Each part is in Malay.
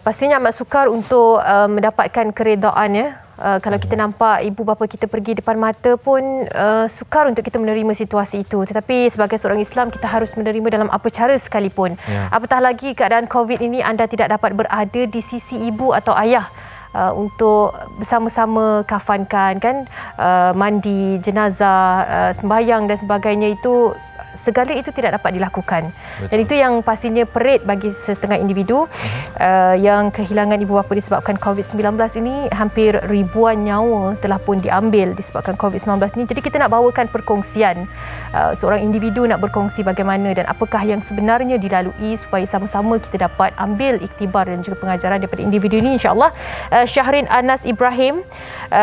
Pastinya amat sukar untuk mendapatkan keredaan ya. Kalau kita nampak ibu bapa kita pergi depan mata pun sukar untuk kita menerima situasi itu. Tetapi sebagai seorang Islam kita harus menerima dalam apa cara sekalipun. Apatah lagi keadaan COVID ini anda tidak dapat berada di sisi ibu atau ayah untuk bersama-sama kafankan kan, mandi jenazah, sembahyang dan sebagainya, itu segala itu tidak dapat dilakukan. Betul. Dan itu yang pastinya perit bagi setengah individu yang kehilangan ibu bapa disebabkan COVID-19 ini. Hampir ribuan nyawa telah pun diambil disebabkan COVID-19 ini. Jadi kita nak bawakan perkongsian, seorang individu nak berkongsi bagaimana dan apakah yang sebenarnya dilalui supaya sama-sama kita dapat ambil iktibar dan juga pengajaran daripada individu ini, insya-Allah. Syahrin Anas Ibrahim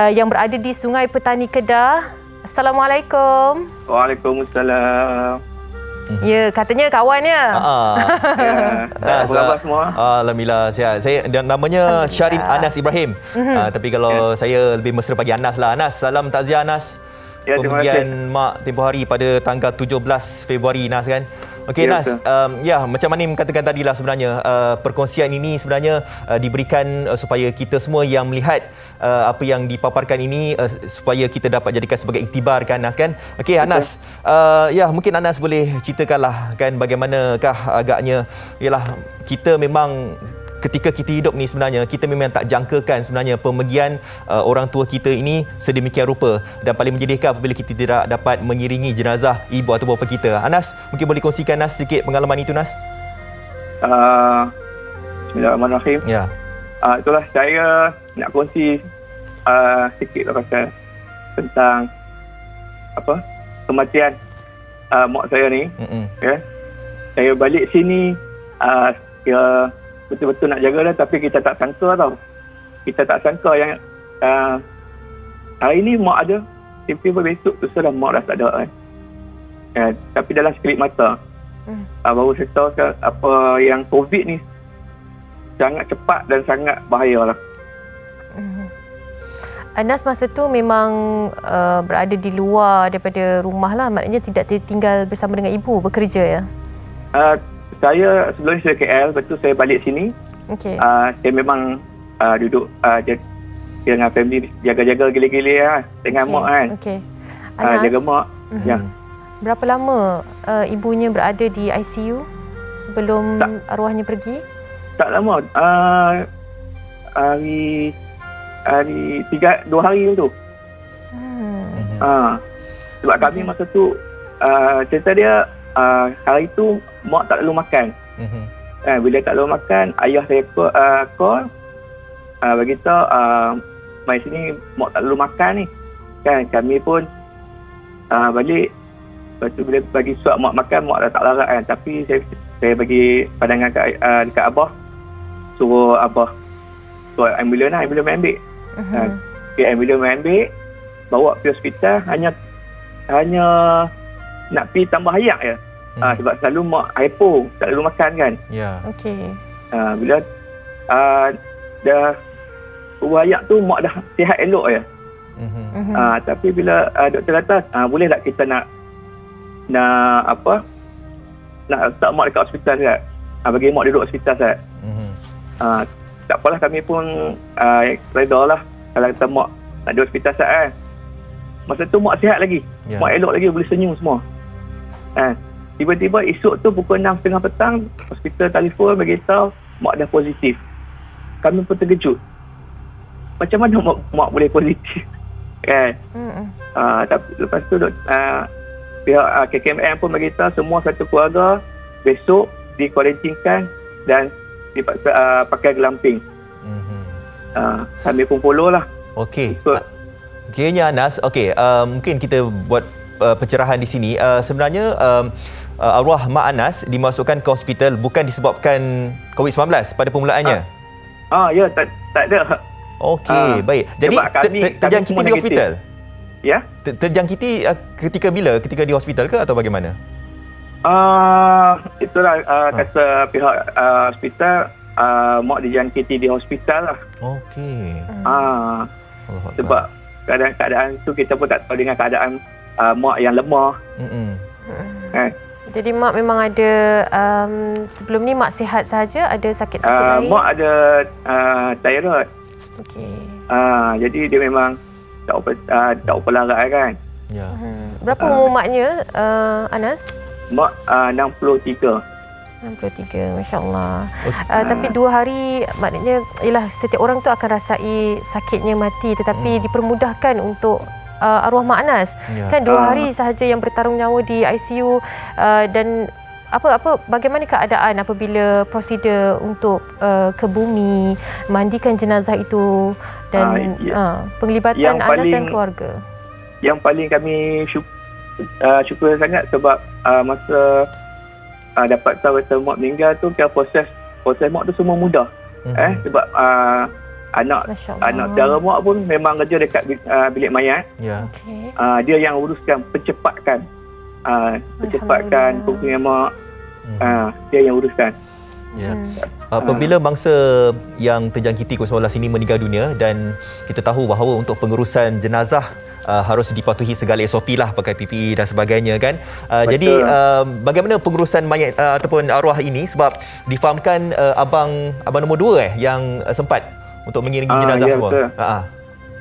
yang berada di Sungai Petani Kedah. Assalamualaikum. Waalaikumsalam. Ya, katanya kawannya. Apa khabar semua? Alhamdulillah sihat. Saya namanya Syahrin Anas Ibrahim. Tapi kalau saya lebih mesra bagi Anas lah. Anas, salam takziah Anas. Ya, Pemergian mak tempoh hari pada tanggal 17 Februari Nas kan. Okey Nas, macam mana katakan tadi lah sebenarnya perkongsian ini sebenarnya diberikan supaya kita semua yang melihat apa yang dipaparkan ini supaya kita dapat jadikan sebagai iktibar kan Nas kan. Okey Anas, mungkin Anas boleh ceritakanlah kan bagaimanakah agaknya ialah kita memang ketika kita hidup ni sebenarnya kita memang tak jangkakan sebenarnya pemergian orang tua kita ini sedemikian rupa, dan paling menyedihkan apabila kita tidak dapat mengiringi jenazah ibu atau bapa kita. Anas, mungkin boleh kongsikan Nas sikit pengalaman itu Nas? Bismillahirrahmanirrahim. Ya. Itulah saya nak kongsi sikit pasal tentang kematian mak saya ni. Ya. Saya balik sini betul-betul nak jaga dah, tapi kita tak sangka tau. Kita tak sangka yang hari ni mak ada, tiba-tiba besok tu sudah mak dah tak ada kan. Tapi dalam sekelip mata baru saya tahu apa yang COVID ni sangat cepat dan sangat bahaya lah. Anas masa tu memang berada di luar daripada rumah lah, maknanya tidak tinggal bersama dengan ibu, bekerja ya? Saya sebelum saya KL, betul saya balik sini. Okay. Saya memang duduk dengan family, jaga-jaga gila-gila lah, dengan mak kan. Okay. Anas, jaga mak. Ya. Berapa lama ibunya berada di ICU sebelum arwahnya pergi? Tak lama. Dua hari tu. Sebab kami masa tu cerita dia, hari tu mak tak lalu makan. Bila tak lalu makan, ayah saya call beritahu mai sini mak tak lalu makan ni kan. Kami pun balik. Lepas tu bila bagi suap mak makan, mak dah tak larat kan. Tapi saya bagi pandangan dekat abah, suruh abah ambulans lah, ambulans ambil. Ambulans ambil, bawa pergi hospital. Hanya nak pergi tambah ayak je. Sebab selalu mak hypo, tak lalu makan kan. Ya. Okey. Bila dah ayak tu mak dah sihat elok je. Tapi bila doktor kata boleh tak kita nak letak mak dekat hospital kan. Bagi mak duduk hospital kan. Tak apalah, kami pun reda lah kalau kata mak nak duduk hospital kan. Masa tu mak sihat lagi. Mak elok lagi, boleh senyum semua. Tiba-tiba esok tu pukul 6.30 petang, hospital telefon beritahu mak dah positif. Kami pun terkejut. Macam mana mak boleh positif? Kan? Tapi lepas tu pihak KKMM pun beritahu semua satu keluarga besok dikuarantinkan dan dipaksa pakai glamping. Kami pun follow lah. Okey. Kiranya Anas, mungkin kita buat pencerahan di sini. Sebenarnya arwah Mak Anas dimasukkan ke hospital bukan disebabkan COVID-19 pada permulaannya? Ya, tak ada. Okey, baik. Jadi terjangkiti di hospital? Ya? Terjangkiti ketika bila? Ketika di hospital ke atau bagaimana? Itulah kata pihak hospital, mak dijangkiti di hospital lah. Okey. Sebab keadaan tu kita pun tak tahu dengan keadaan mak yang lemah. Jadi mak memang ada sebelum ni mak sihat saja, ada sakit-sakit lain? Mak ada thyroid. Okey. Jadi dia memang tak upalarat kan. Ya. Berapa umur maknya, Anas? Mak 63. 63, Masya-Allah. Tapi 2 hari maknanya ialah setiap orang tu akan rasai sakitnya mati, tetapi dipermudahkan untuk arwah Mak Anas. Ya. Kan 2 hari sahaja yang bertarung nyawa di ICU, dan bagaimana keadaan apabila prosedur untuk ke bumi, mandikan jenazah itu dan penglibatan Anas dan keluarga? Yang paling kami syukur sangat sebab masa dapat tahu kata mak meninggal tu, proses mak tu semua mudah. Sebab anak saudara mak pun memang kerja dekat bilik mayat. Ya. Okey. Dia yang uruskan percepatkan fungsinya mak. Dia yang uruskan. Ya. Apabila mangsa yang terjangkiti COVID-19 ini meninggal dunia, dan kita tahu bahawa untuk pengurusan jenazah harus dipatuhi segala SOP lah, pakai PPE dan sebagainya kan. Jadi bagaimana pengurusan mayat ataupun arwah ini, sebab difahamkan abang nombor 2 yang sempat untuk mengiringi jenazah semua.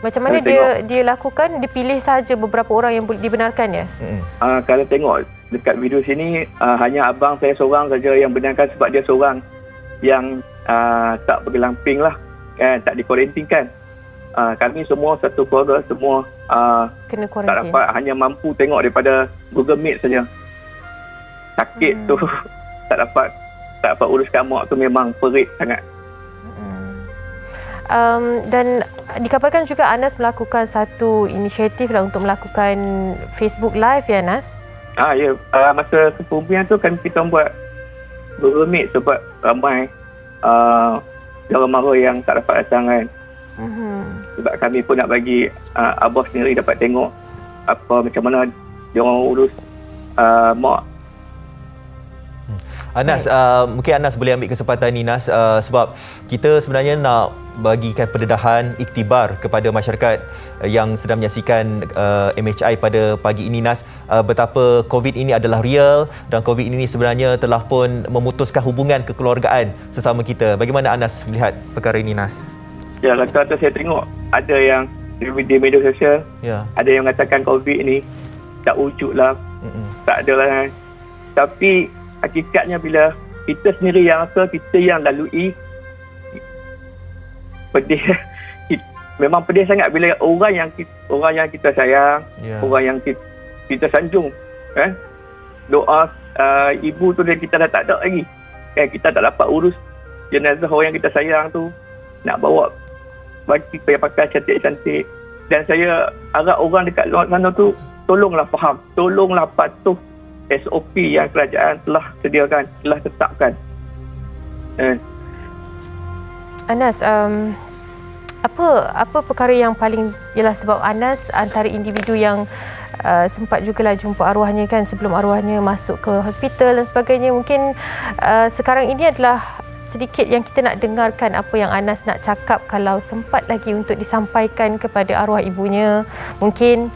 Macam mana dia lakukan? Dia pilih saja beberapa orang yang dibenarkan ya? Kalau tengok dekat video sini, hanya abang saya seorang saja yang benarkan, sebab dia seorang yang tak bergelamping lah, kan, tak dikuarantinkan. Kami semua satu keluarga semua kena tak kuarantin. dapat, hanya mampu tengok daripada Google Meet saja. Sakit tu tak dapat uruskan mak tu, memang perit sangat. Dan dikabarkan juga Anas melakukan satu inisiatif lah untuk melakukan Facebook Live ya, Anas? Ya, masa kepumian tu kan kita buat Google Meet sebab ramai orang mara yang tak dapat datang kan. Sebab kami pun nak bagi abah sendiri dapat tengok macam mana dia orang urus mak. Anas, mungkin Anas boleh ambil kesempatan ni, Nas, sebab kita sebenarnya nak bagikan pendedahan, iktibar kepada masyarakat yang sedang menyaksikan MHI pada pagi ini, Nas, betapa COVID ini adalah real, dan COVID ini sebenarnya telah pun memutuskan hubungan kekeluargaan sesama kita. Bagaimana Anas melihat perkara ini, Nas? Ya, kata saya tengok ada yang di media sosial, ada yang mengatakan COVID ni tak wujud lah, tak ada lah. Tapi hakikatnya bila kita sendiri yang rasa, kita yang lalui, pedih. Memang pedih sangat bila orang yang kita sayang, orang yang kita sanjung, kan, doa ibu tu kita dah tak ada lagi, kan, kita tak dapat urus jenazah orang yang kita sayang tu, nak bawa bagi pakai cantik-cantik. Dan saya harap orang dekat luar sana tu tolonglah faham, tolonglah patuh SOP yang kerajaan telah sediakan, telah tetapkan. Anas, apa perkara yang paling, ialah sebab Anas antara individu yang sempat jugalah jumpa arwahnya kan, sebelum arwahnya masuk ke hospital dan sebagainya. Mungkin sekarang ini adalah sedikit yang kita nak dengarkan apa yang Anas nak cakap, kalau sempat lagi untuk disampaikan kepada arwah ibunya. Mungkin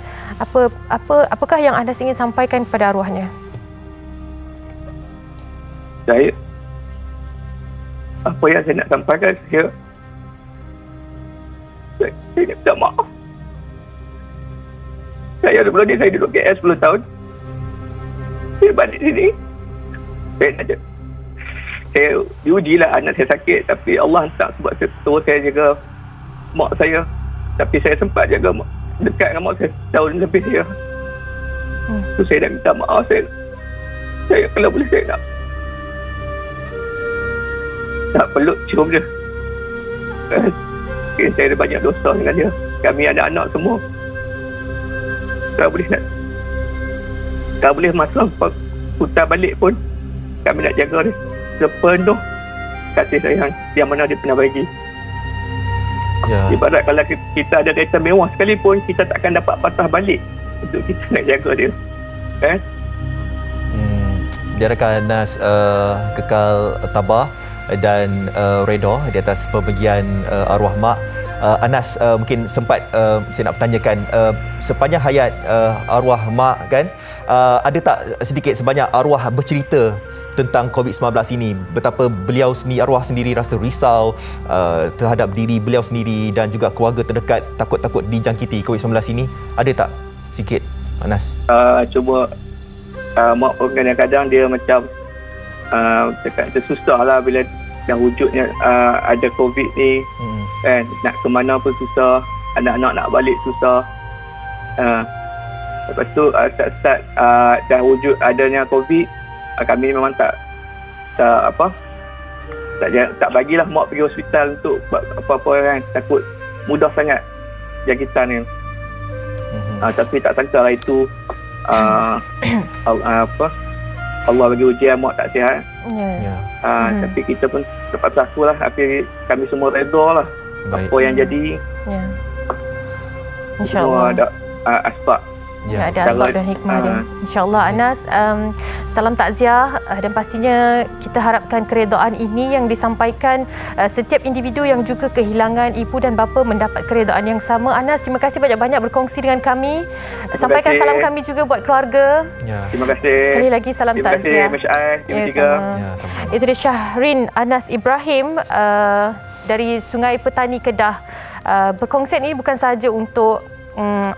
apakah yang Anas ingin sampaikan kepada arwahnya? Apa yang saya nak sampaikan, saya minta maaf. Saya sebelum ni saya duduk KL 10 tahun. Saya balik sini, saya diujilah anak saya sakit, tapi Allah hantar sebab terus saya jaga mak saya. Tapi saya sempat jaga mak, dekat dengan mak saya tahun lebih saya. Tu saya dah minta maaf. Saya kalau boleh saya nak peluk cium dia. Saya ada banyak dosa dengan dia. Kami ada anak semua. Kalau boleh masa putar balik pun, kami nak jaga dia sepenuh kasih sayang yang mana dia pernah bagi. Ibarat kalau kita ada kereta mewah sekalipun, kita takkan dapat patah balik untuk kita nak jaga dia. Biarkan Anas kekal tabah dan redha di atas pemergian arwah mak. Anas, mungkin sempat saya nak bertanyakan, sepanjang hayat arwah mak kan, ada tak sedikit sebanyak arwah bercerita tentang COVID-19 ini, betapa beliau sendiri, arwah sendiri rasa risau terhadap diri beliau sendiri dan juga keluarga terdekat takut-takut dijangkiti COVID-19 ini? Ada tak sikit, Anas? Cuba mak pun kadang-kadang dia macam tersusah lah bila dah wujudnya ada COVID ni. Kan, nak ke mana pun susah, anak-anak nak balik susah. Lepas tu start dah wujud adanya COVID, kami memang tak bagilah mak pergi hospital untuk apa-apa kan, takut mudah sangat jangkitan ni. Tapi tak sangka lah itu Allah bagi ujian mak tak sihat. Tapi kita pun terpaksa lah, tapi kami semua redha lah. Baik. Apa yang jadi InsyaAllah semua ada asbab. ada asbab dan hikmah dia. InsyaAllah Anas, salam takziah dan pastinya kita harapkan keredaan ini yang disampaikan setiap individu yang juga kehilangan ibu dan bapa mendapat keredaan yang sama. Anas, terima kasih banyak-banyak berkongsi dengan kami. Sampaikan salam kami juga buat keluarga. Terima kasih. Sekali lagi salam takziah. Terima kasih Masya Itu dia Syahrin Anas Ibrahim dari Sungai Petani Kedah. Perkongsian ini bukan sahaja untuk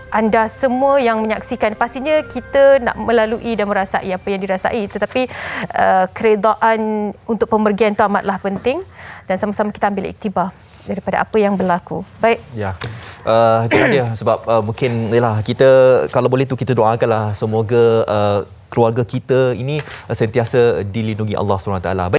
anda semua yang menyaksikan. Pastinya kita nak melalui dan merasai apa yang dirasai, tetapi keredaan untuk pemergian itu amatlah penting dan sama-sama kita ambil iktibar daripada apa yang berlaku. Baik. Ya. Itu dia sebab mungkin yalah, kita kalau boleh tu kita doakanlah semoga keluarga kita ini sentiasa dilindungi Allah SWT.